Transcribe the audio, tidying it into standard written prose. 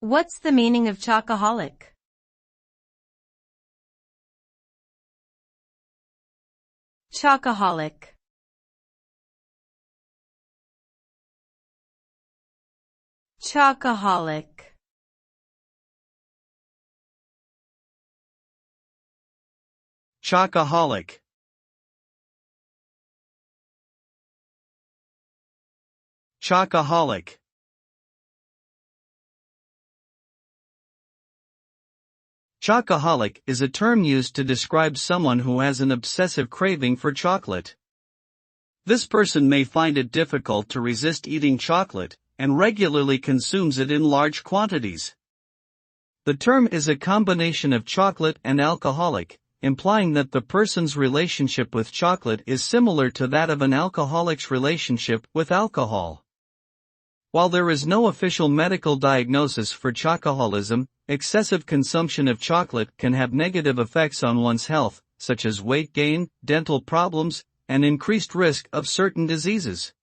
What's the meaning of chocoholic? Chocoholic. Chocoholic. Chocoholic. Chocoholic. Chocoholic is a term used to describe someone who has an obsessive craving for chocolate. This person may find it difficult to resist eating chocolate, and regularly consumes it in large quantities. The term is a combination of chocolate and alcoholic, implying that the person's relationship with chocolate is similar to that of an alcoholic's relationship with alcohol. While there is no official medical diagnosis for chocoholism, excessive consumption of chocolate can have negative effects on one's health, such as weight gain, dental problems, and increased risk of certain diseases.